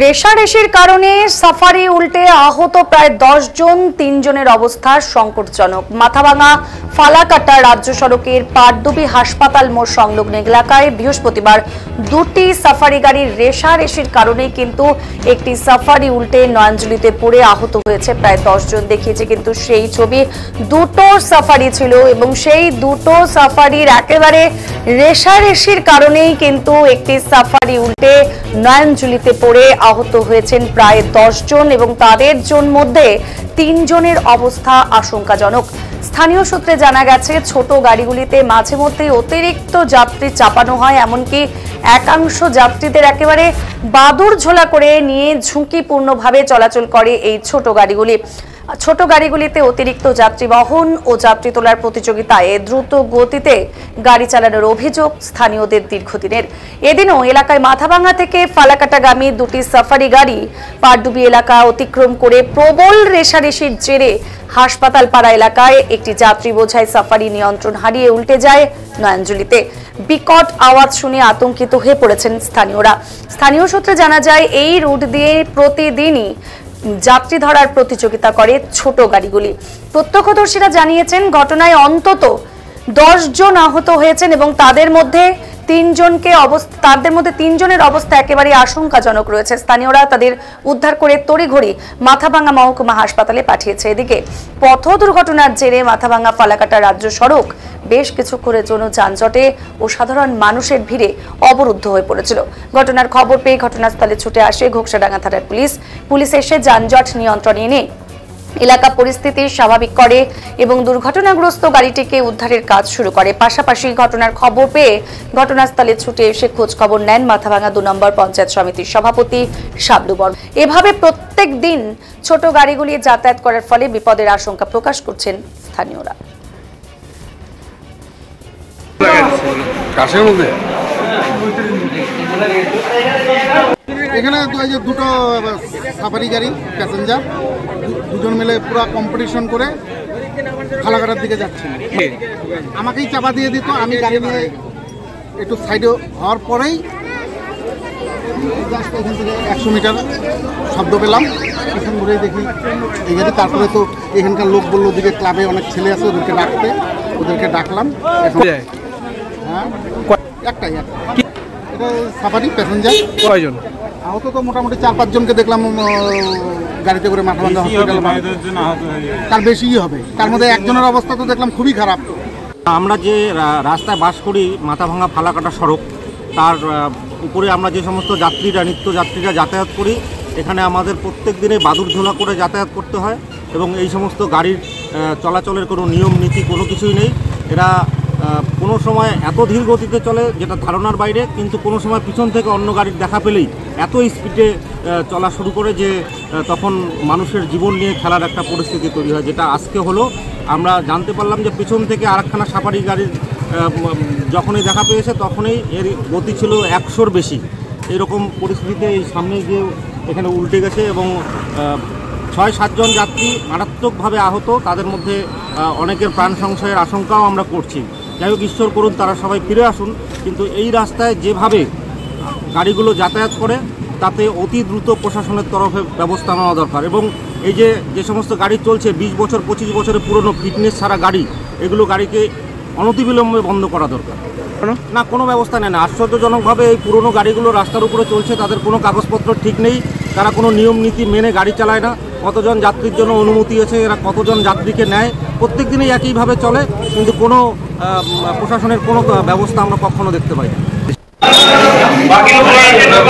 রেশারেশির কারণে সাফারি উল্টে আহত প্রায় 10 জন, 3 জনের অবস্থা সংকটজনক। মাথাভাঙা ফালাকাটা রাজ্য সড়কের পাটডুবি হাসপাতাল মোড় সংলগ্ন এলাকায় বৃহস্পতিবার দুটি সাফারি গাড়ির রেশারেশির কারণে কিন্তু একটি সাফারি উল্টে নয়নজলিতে পড়ে আহত হয়েছে প্রায় 10 জন। দেখিয়েছে কিন্তু সেই ছবি, দুটো সাফারি ছিল এবং সেই দুটো সাফারির একেবারে রেশারেশির কারণেই কিন্তু একটি সাফারি উল্টে নয়নজলিতে পড়ে আহত হয়েছেন প্রায় 10 জন এবং তাদের মধ্যে 3 জনের অবস্থা আশঙ্কাজনক। স্থানীয় সূত্রে জানা গেছে, ছোট গাড়িগুলিতে মাঝে মধ্যে অতিরিক্ত যাত্রী চাপানো হয়, এমনকি একাংশ যাত্রীদের একেবারে বাদুড় ঝোলা করে নিয়ে ঝুঁকিপূর্ণভাবে চলাচল করে এই ছোট গাড়িগুলি। ছোট গাড়িগুলিতে অতিরিক্ত যাত্রী বহন ও যাত্রী তোলার প্রতিযোগিতায় দ্রুত গতিতে গাড়ি চালানোর অভিযোগ স্থানীয়দের দীর্ঘদিনের। এদিনও এলাকায় মাথাভাঙা থেকে ফালাকাটাগামী দুটি সাফারি গাড়ি পাটডুবি এলাকা অতিক্রম করে প্রবল রেশারেশির জেরে হাসপাতাল পাড়া এলাকায় একটি যাত্রী বোঝাই সাফারি নিয়ন্ত্রণ হারিয়ে উল্টে যায় নয়নজলিতে। বিকট আওয়াজ শুনে আতঙ্কিত হয়ে পড়েছেন স্থানীয়রা। স্থানীয় সূত্রে জানা যায়, এই রুট দিয়ে প্রতিদিনই যাত্রী ধরার প্রতিযোগিতা করে ছোট গাড়িগুলি। প্রত্যক্ষদর্শীরা জানিয়েছেন, ঘটনায় অন্তত 10 জন আহত হয়েছেন এবং তাদের মধ্যে 3 জনের অবস্থা একেবারে আশঙ্কাজনক রয়েছে। স্থানীয়রা তাদের উদ্ধার করে তড়িঘড়ি মাথাভাঙা মহকুমা হাসপাতালে পাঠিয়েছে। এদিকে পথ দুর্ঘটনার জেরে মাথাভাঙা ফালাকাটা রাজ্য সড়ক বেশ কিছুক্ষণের জন্য যানজটে ও সাধারণ মানুষের ভিড়ে অবরুদ্ধ হয়ে পড়েছিল। ঘটনার খবর পেয়ে ঘটনাস্থলে ছুটে আসে ঘোকসাডাঙ্গা থানার পুলিশ এসে যানজট নিয়ন্ত্রণে এনে এলাকা পরিস্থিতি স্বাভাবিক করে এবং দুর্ঘটনাগ্রস্ত গাড়িটিকে উদ্ধারের কাজ শুরু করে। পাশাপাশি ঘটনার খবর পেয়ে ঘটনাস্থলে ছুটে এসে খোঁজ খবর নেন মাথাভাঙা 2 নম্বর পঞ্চায়েত সমিতির সভাপতি শাবলু বর্মন। এভাবে প্রত্যেক দিন ছোট গাড়িগুলি যাতায়াত করার ফলে বিপদের আশঙ্কা প্রকাশ করছেন স্থানীয়রা। এখানে দুটো সাফারি গাড়ি প্যাসেঞ্জার দুজন মিলে পুরো কম্পিটিশন করে ফালাকাটার দিকে যাচ্ছে। আমাকেই চাপা দিয়ে দিত, আমি গাড়ি নিয়ে একটু সাইডে হওয়ার পরেই জাস্ট এখান থেকে 100 মিটার শব্দ পেলাম, এখান ঘুরেই দেখি এই গাড়ি। তারপরে তো এখানকার লোক বললো ওদিকে ক্লাবে অনেক ছেলে আছে, ওদেরকে ডাকলাম। হ্যাঁ, একটাই এটা সাফারি প্যাসেঞ্জার। কয়জন আহত? তো মোটামুটি 4-5 জনকে দেখলাম গাড়িতে করে মাথাভাঙা হসপিটালে। তার বেশিই হবে, তার মধ্যে একজনের অবস্থা তো দেখলাম খুবই খারাপ। আমরা যে রাস্তায় বাস করি, মাথাভাঙা ফালাকাটা সড়ক, তার উপরে আমরা যে সমস্ত নিত্যযাত্রীরা যাতায়াত করি, এখানে আমাদের প্রত্যেক দিনে বাদুড় ঝোলা করে যাতায়াত করতে হয় এবং এই সমস্ত গাড়ির চলাচলের কোনো নিয়ম নীতি কোনো কিছুই নেই। এরা কোনো সময় এত ধীর গতিতে চলে যেটা ধারণার বাইরে, কিন্তু কোনো সময় পিছন থেকে অন্য গাড়ির দেখা পেলেই এত স্পিডে চলা শুরু করে যে তখন মানুষের জীবন নিয়ে খেলার একটা পরিস্থিতি তৈরি হয়। যেটা আজকে হলো, আমরা জানতে পারলাম যে পিছন থেকে আরেকখানা সাফারি গাড়ির যখনই দেখা পেয়েছে তখনই এর গতি ছিল 100-র বেশি। এরকম পরিস্থিতিতে এই সামনে গিয়ে এখানে উল্টে গেছে এবং 6-7 জন যাত্রী মারাত্মকভাবে আহত। তাদের মধ্যে অনেকের প্রাণ সংশয়ের আশঙ্কাও আমরা করছি। যাই হোক, ঈশ্বর করুন তারা সবাই ফিরে আসুন। কিন্তু এই রাস্তায় যেভাবে গাড়িগুলো যাতায়াত করে তাতে অতি দ্রুত প্রশাসনের তরফে ব্যবস্থা নেওয়া দরকার এবং এই যে সমস্ত গাড়ি চলছে 20 বছর 25 বছরের পুরনো ফিটনেস ছাড়া গাড়ি, এগুলো গাড়িকে অনতিবিলম্বে বন্ধ করা দরকার। না, কোনো ব্যবস্থা নেয় না। আশ্চর্যজনকভাবে এই পুরনো গাড়িগুলো রাস্তার উপরে চলছে, তাদের কোনো কাগজপত্র ঠিক নেই, তারা কোনো নিয়ম নীতি মেনে গাড়ি চালায় না। কতজন যাত্রীর জন্য অনুমতি আছে, এরা কতজন যাত্রীকে নেয়, প্রত্যেক দিনই একইভাবে চলে, কিন্তু কোনো প্রশাসনের কোনো ব্যবস্থা আমরা কখনো দেখতে পাই না।